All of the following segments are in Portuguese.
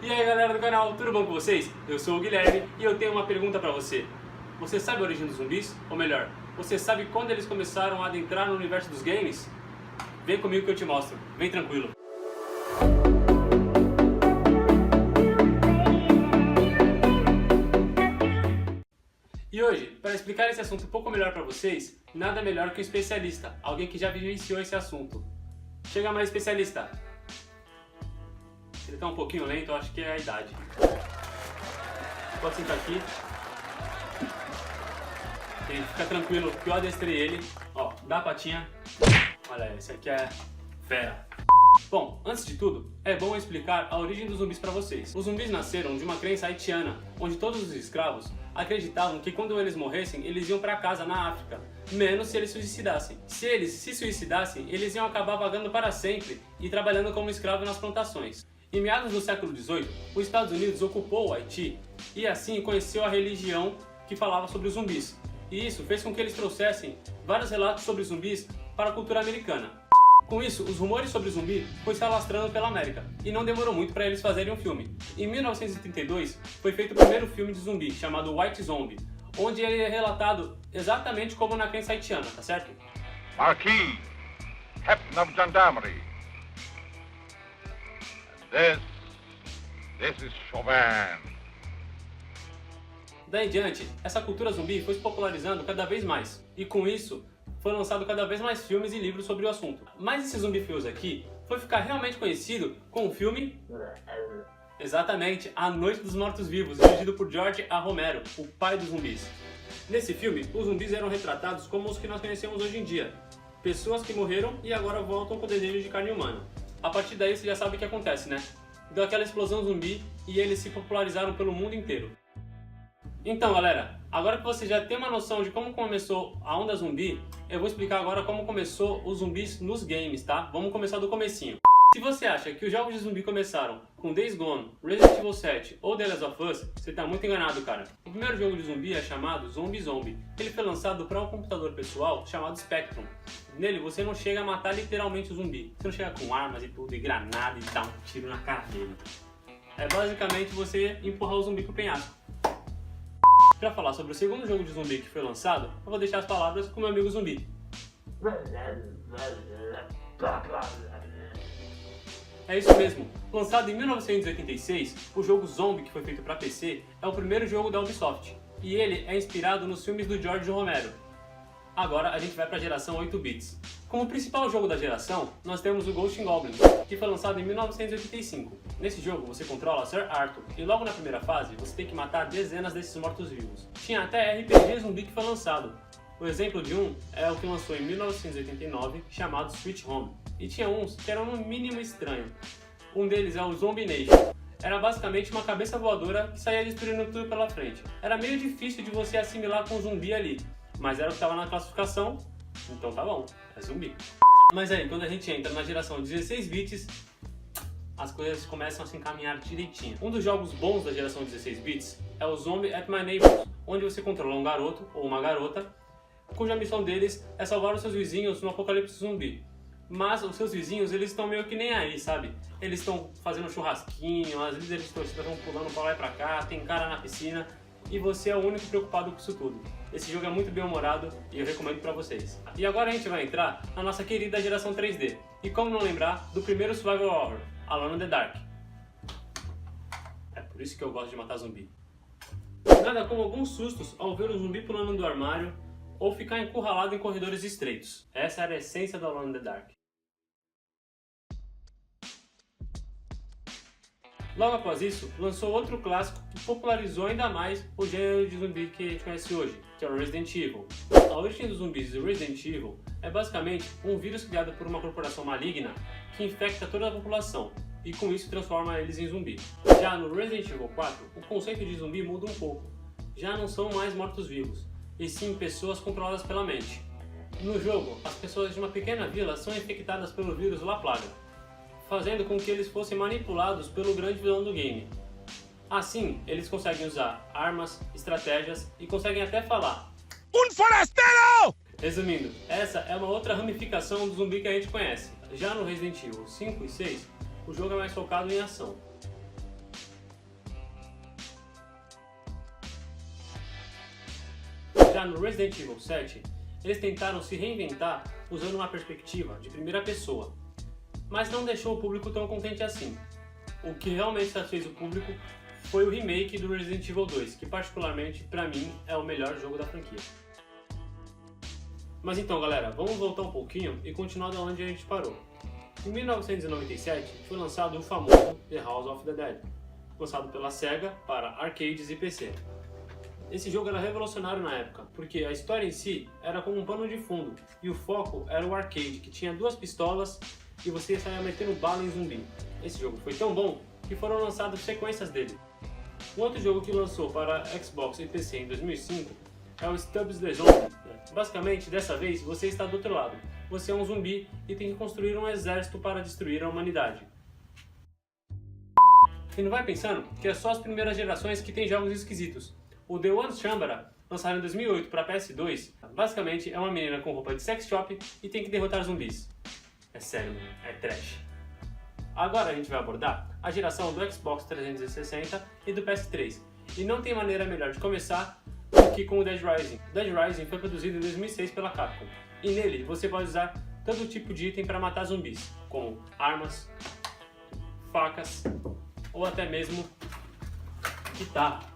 E aí galera do canal, tudo bom com vocês? Eu sou o Guilherme e eu tenho uma pergunta pra você. Você sabe a origem dos zumbis? Ou melhor, você sabe quando eles começaram a adentrar no universo dos games? Vem comigo que eu te mostro, vem tranquilo. E hoje, para explicar esse assunto um pouco melhor pra vocês, nada melhor que um especialista, alguém que já vivenciou esse assunto. Chega mais, especialista! Ele tá um pouquinho lento, eu acho que é a idade. Pode sentar aqui. Fica tranquilo que eu adestrei ele. Ó, dá a patinha. Olha, esse aqui é fera. Bom, antes de tudo, é bom explicar a origem dos zumbis pra vocês. Os zumbis nasceram de uma crença haitiana, onde todos os escravos acreditavam que quando eles morressem, eles iam pra casa na África, menos se eles se suicidassem. Se eles se suicidassem, eles iam acabar vagando para sempre e trabalhando como escravo nas plantações. Em meados do século XVIII, os Estados Unidos ocupou o Haiti e assim conheceu a religião que falava sobre os zumbis. E isso fez com que eles trouxessem vários relatos sobre zumbis para a cultura americana. Com isso, os rumores sobre zumbi foi se alastrando pela América e não demorou muito para eles fazerem um filme. Em 1932, foi feito o primeiro filme de zumbi, chamado White Zombie, onde ele é relatado exatamente como na crença haitiana, tá certo? Marquis, Captain of Gendarmerie. This is Chauvin. Daí em diante, essa cultura zumbi foi se popularizando cada vez mais, e com isso, foi lançado cada vez mais filmes e livros sobre o assunto. Mas esse Zumbi Frios aqui foi ficar realmente conhecido com o filme... Exatamente, A Noite dos Mortos-Vivos, dirigido por George A. Romero, o pai dos zumbis. Nesse filme, os zumbis eram retratados como os que nós conhecemos hoje em dia. Pessoas que morreram e agora voltam com o desejo de carne humana. A partir daí você já sabe o que acontece, né? Deu aquela explosão zumbi e eles se popularizaram pelo mundo inteiro. Então galera, agora que você já tem uma noção de como começou a onda zumbi, eu vou explicar agora como começou os zumbis nos games, tá? Vamos começar do comecinho. Se você acha que os jogos de zumbi começaram com Days Gone, Resident Evil 7 ou The Last of Us, você tá muito enganado, cara. O primeiro jogo de zumbi é chamado Zombie Zombie. Ele foi lançado para um computador pessoal chamado Spectrum. Nele você não chega a matar literalmente o zumbi. Você não chega com armas e tudo, e granada e dá um tiro na cara dele. É basicamente você empurrar o zumbi pro penhasco. Para falar sobre o segundo jogo de zumbi que foi lançado, eu vou deixar as palavras com meu amigo zumbi. É isso mesmo, lançado em 1986, o jogo Zombie, que foi feito para PC, é o primeiro jogo da Ubisoft, e ele é inspirado nos filmes do George Romero. Agora a gente vai para a geração 8 bits. Como principal jogo da geração, nós temos o Ghost 'n Goblins, que foi lançado em 1985. Nesse jogo você controla Sir Arthur, e logo na primeira fase você tem que matar dezenas desses mortos-vivos. Tinha até RPG zumbi que foi lançado. O exemplo de um é o que lançou em 1989, chamado Sweet Home. E tinha uns que eram no mínimo estranhos. Um deles é o Zombie Nation. Era basicamente uma cabeça voadora que saía destruindo tudo pela frente. Era meio difícil de você assimilar com um zumbi ali, mas era o que estava na classificação, então tá bom, é zumbi. Mas aí, quando a gente entra na geração 16 bits, as coisas começam a se encaminhar direitinho. Um dos jogos bons da geração 16 bits é o Zombie at My Neighbors, onde você controla um garoto ou uma garota, cuja missão deles é salvar os seus vizinhos no apocalipse zumbi. Mas os seus vizinhos, eles estão meio que nem aí, sabe? Eles estão fazendo churrasquinho, as líderes de torcida estão pulando pra lá e pra cá, tem cara na piscina, e você é o único preocupado com isso tudo. Esse jogo é muito bem humorado e eu recomendo pra vocês. E agora a gente vai entrar na nossa querida geração 3D. E como não lembrar do primeiro survival horror, Alone in the Dark. É por isso que eu gosto de matar zumbi. Nada como alguns sustos ao ver o zumbi pulando do armário ou ficar encurralado em corredores estreitos. Essa era a essência do Alone in the Dark. Logo após isso, lançou outro clássico que popularizou ainda mais o gênero de zumbi que a gente conhece hoje, que é o Resident Evil. A origem dos zumbis do Resident Evil é basicamente um vírus criado por uma corporação maligna que infecta toda a população e com isso transforma eles em zumbi. Já no Resident Evil 4, o conceito de zumbi muda um pouco. Já não são mais mortos-vivos, e sim pessoas controladas pela mente. No jogo, as pessoas de uma pequena vila são infectadas pelo vírus La Plaga, fazendo com que eles fossem manipulados pelo grande vilão do game. Assim, eles conseguem usar armas, estratégias e conseguem até falar. Un forastero! Resumindo, essa é uma outra ramificação do zumbi que a gente conhece. Já no Resident Evil 5 e 6, o jogo é mais focado em ação. Já no Resident Evil 7, eles tentaram se reinventar usando uma perspectiva de primeira pessoa, mas não deixou o público tão contente assim. O que realmente satisfez o público foi o remake do Resident Evil 2, que particularmente, pra mim, é o melhor jogo da franquia. Mas então galera, vamos voltar um pouquinho e continuar de onde a gente parou. Em 1997 foi lançado o famoso The House of the Dead, lançado pela Sega para arcades e PC. Esse jogo era revolucionário na época, porque a história em si era como um pano de fundo e o foco era o arcade, que tinha 2 pistolas e você saia metendo bala em zumbi. Esse jogo foi tão bom que foram lançadas sequências dele. Um outro jogo que lançou para Xbox e PC em 2005 é o Stubbs the Zombie. Basicamente, dessa vez, você está do outro lado. Você é um zumbi e tem que construir um exército para destruir a humanidade. E não vai pensando que é só as primeiras gerações que tem jogos esquisitos. O The One Shambara, lançado em 2008 para PS2, basicamente é uma menina com roupa de sex shop e tem que derrotar zumbis. É sério, mano, é trash. Agora a gente vai abordar a geração do Xbox 360 e do PS3. E não tem maneira melhor de começar do que com o Dead Rising. O Dead Rising foi produzido em 2006 pela Capcom. E nele você pode usar todo tipo de item para matar zumbis, como armas, facas ou até mesmo guitarra.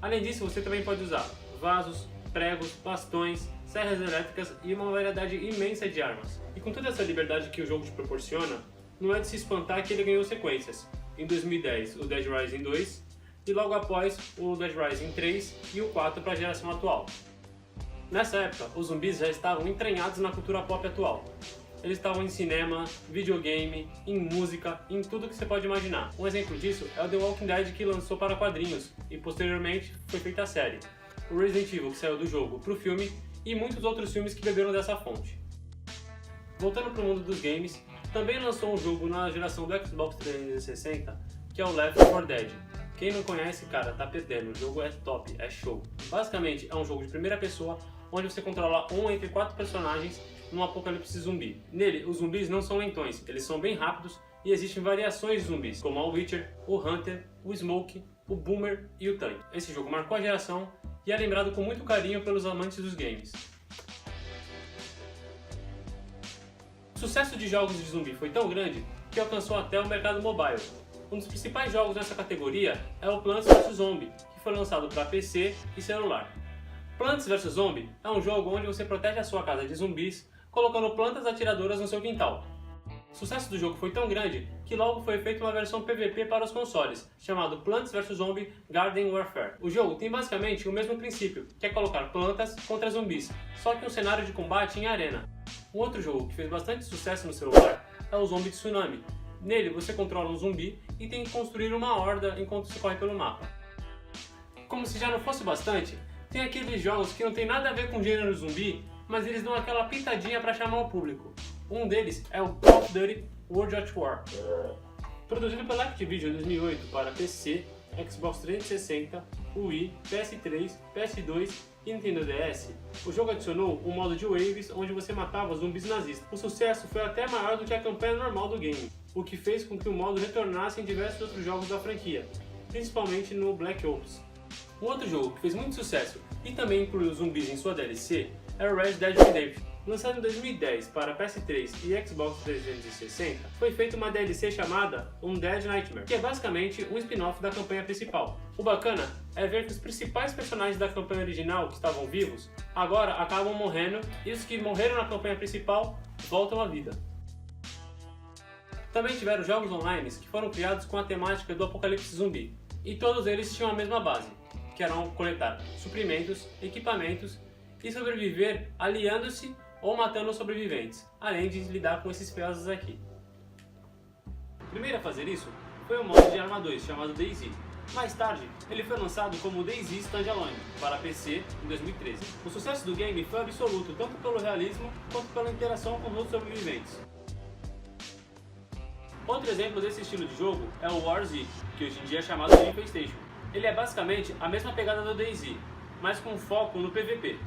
Além disso, você também pode usar vasos, pregos, bastões, serras elétricas e uma variedade imensa de armas. E com toda essa liberdade que o jogo te proporciona, não é de se espantar que ele ganhou sequências. Em 2010, o Dead Rising 2, e logo após, o Dead Rising 3 e o 4 para a geração atual. Nessa época, os zumbis já estavam entranhados na cultura pop atual. Eles estavam em cinema, videogame, em música, em tudo que você pode imaginar. Um exemplo disso é o The Walking Dead, que lançou para quadrinhos e posteriormente foi feita a série. O Resident Evil, que saiu do jogo para o filme, e muitos outros filmes que beberam dessa fonte. Voltando para o mundo dos games, também lançou um jogo na geração do Xbox 360, que é o Left 4 Dead. Quem não conhece, cara, tá perdendo. O jogo é top, é show. Basicamente, é um jogo de primeira pessoa, onde você controla um entre 4 personagens num apocalipse zumbi. Nele, os zumbis não são lentões, eles são bem rápidos e existem variações de zumbis, como o Witcher, o Hunter, o Smoke, o Boomer e o Tank. Esse jogo marcou a geração e é lembrado com muito carinho pelos amantes dos games. O sucesso de jogos de zumbi foi tão grande que alcançou até o mercado mobile. Um dos principais jogos dessa categoria é o Plants vs Zombie, que foi lançado para PC e celular. Plants vs Zombie é um jogo onde você protege a sua casa de zumbis colocando plantas atiradoras no seu quintal. O sucesso do jogo foi tão grande que logo foi feita uma versão PVP para os consoles, chamado Plants vs Zombie Garden Warfare. O jogo tem basicamente o mesmo princípio, que é colocar plantas contra zumbis, só que um cenário de combate em arena. Um outro jogo que fez bastante sucesso no celular é o Zombie Tsunami. Nele você controla um zumbi e tem que construir uma horda enquanto você corre pelo mapa. Como se já não fosse bastante, tem aqueles jogos que não tem nada a ver com o gênero zumbi, mas eles dão aquela pitadinha para chamar o público. Um deles é o Call of Duty World at War. Produzido pela Activision em 2008 para PC, Xbox 360, Wii, PS3, PS2 e Nintendo DS, o jogo adicionou um modo de waves onde você matava zumbis nazistas. O sucesso foi até maior do que a campanha normal do game, o que fez com que o modo retornasse em diversos outros jogos da franquia, principalmente no Black Ops. Um outro jogo que fez muito sucesso e também incluiu zumbis em sua DLC é o Red Dead Redemption. Lançado em 2010 para PS3 e Xbox 360, foi feita uma DLC chamada Undead Nightmare, que é basicamente um spin-off da campanha principal. O bacana é ver que os principais personagens da campanha original que estavam vivos, agora acabam morrendo e os que morreram na campanha principal voltam à vida. Também tiveram jogos online que foram criados com a temática do apocalipse zumbi, e todos eles tinham a mesma base, que eram coletar suprimentos, equipamentos e sobreviver aliando-se ou matando os sobreviventes, além de lidar com esses pesos aqui. O primeiro a fazer isso foi o modo de Arma 2, chamado DayZ. Mais tarde, ele foi lançado como DayZ Standalone para PC em 2013. O sucesso do game foi absoluto, tanto pelo realismo quanto pela interação com os outros sobreviventes. Outro exemplo desse estilo de jogo é o War Z, que hoje em dia é chamado de Infestation. Ele é basicamente a mesma pegada do DayZ, mas com foco no PVP.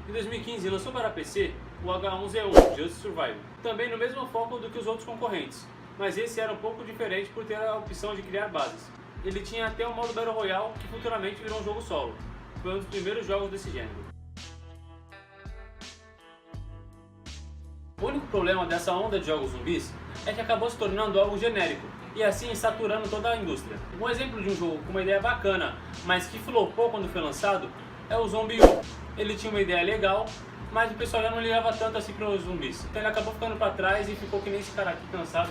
Em 2015 lançou para PC o H1Z1 Just Survival, também no mesmo foco do que os outros concorrentes, mas esse era um pouco diferente por ter a opção de criar bases. Ele tinha até o modo Battle Royale, que futuramente virou um jogo solo. foi um dos primeiros jogos desse gênero. O único problema dessa onda de jogos zumbis é que acabou se tornando algo genérico e assim saturando toda a indústria. Um exemplo de um jogo com uma ideia bacana, mas que flopou quando foi lançado, é o Zombie U. Ele tinha uma ideia legal, mas o pessoal já não ligava tanto assim para os zumbis. Então ele acabou ficando para trás e ficou que nem esse cara aqui cansado.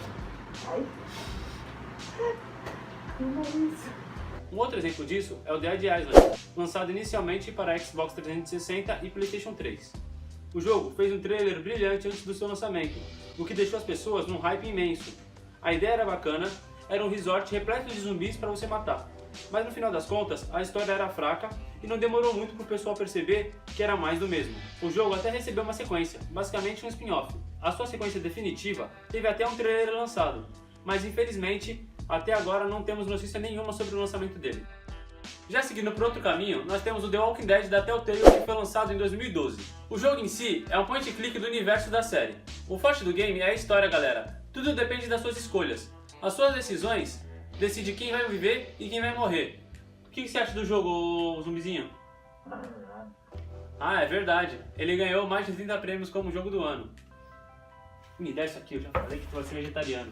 Um outro exemplo disso é o Dead Island, lançado inicialmente para Xbox 360 e PlayStation 3. O jogo fez um trailer brilhante antes do seu lançamento, o que deixou as pessoas num hype imenso. A ideia era bacana, era um resort repleto de zumbis para você matar. Mas no final das contas, a história era fraca e não demorou muito para o pessoal perceber que era mais do mesmo. O jogo até recebeu uma sequência, basicamente um spin-off. A sua sequência definitiva teve até um trailer lançado, mas infelizmente, até agora não temos notícia nenhuma sobre o lançamento dele. Já seguindo por outro caminho, nós temos o The Walking Dead da Telltale, que foi lançado em 2012. O jogo em si é um point and click do universo da série. O forte do game é a história, galera. Tudo depende das suas escolhas. As suas decisões decidem quem vai viver e quem vai morrer. O que você acha do jogo, zumbizinho? Ah, é verdade. Ele ganhou mais de 30 prêmios como jogo do ano. Me dá isso aqui, eu já falei que tu vai ser vegetariano.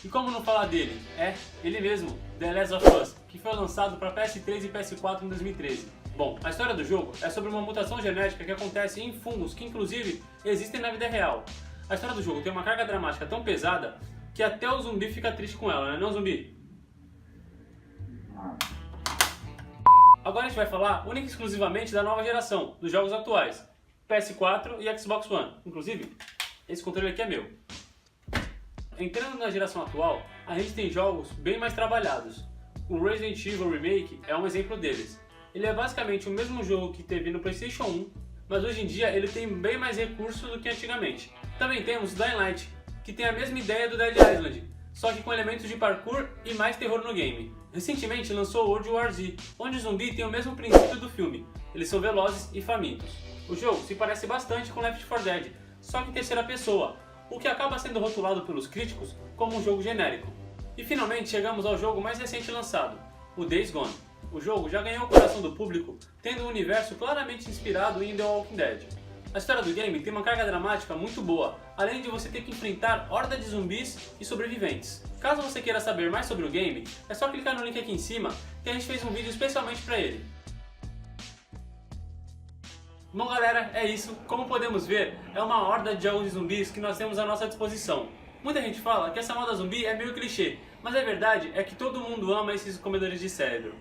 E como não falar dele? É, ele mesmo, The Last of Us, que foi lançado para PS3 e PS4 em 2013. Bom, a história do jogo é sobre uma mutação genética que acontece em fungos que inclusive existem na vida real. A história do jogo tem uma carga dramática tão pesada que até o zumbi fica triste com ela, né não, zumbi? Agora a gente vai falar única e exclusivamente da nova geração, dos jogos atuais, PS4 e Xbox One. Inclusive, esse controle aqui é meu. Entrando na geração atual, a gente tem jogos bem mais trabalhados. O Resident Evil Remake é um exemplo deles. Ele é basicamente o mesmo jogo que teve no PlayStation 1, mas hoje em dia ele tem bem mais recursos do que antigamente. Também temos Dying Light, que tem a mesma ideia do Dead Island, só que com elementos de parkour e mais terror no game. Recentemente lançou World War Z, onde o zumbi tem o mesmo princípio do filme, eles são velozes e famintos. O jogo se parece bastante com Left 4 Dead, só que em terceira pessoa, o que acaba sendo rotulado pelos críticos como um jogo genérico. E finalmente chegamos ao jogo mais recente lançado, o Days Gone. O jogo já ganhou o coração do público, tendo um universo claramente inspirado em The Walking Dead. A história do game tem uma carga dramática muito boa, além de você ter que enfrentar hordas de zumbis e sobreviventes. Caso você queira saber mais sobre o game, é só clicar no link aqui em cima que a gente fez um vídeo especialmente para ele. Bom galera, é isso. Como podemos ver, é uma horda de jogos de zumbis que nós temos à nossa disposição. Muita gente fala que essa moda zumbi é meio clichê, mas a verdade é que todo mundo ama esses comedores de cérebro.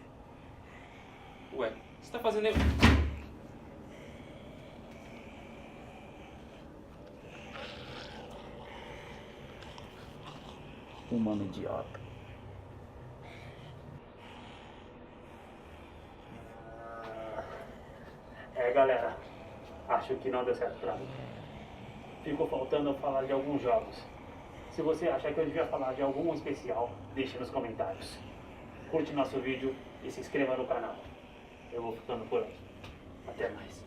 Ué, você tá fazendo... Humano idiota. Galera, acho que não deu certo pra mim. Ficou faltando eu falar de alguns jogos. Se você achar que eu devia falar de algum especial, deixe nos comentários. Curte nosso vídeo e se inscreva no canal. Eu vou ficando por aqui. Até mais.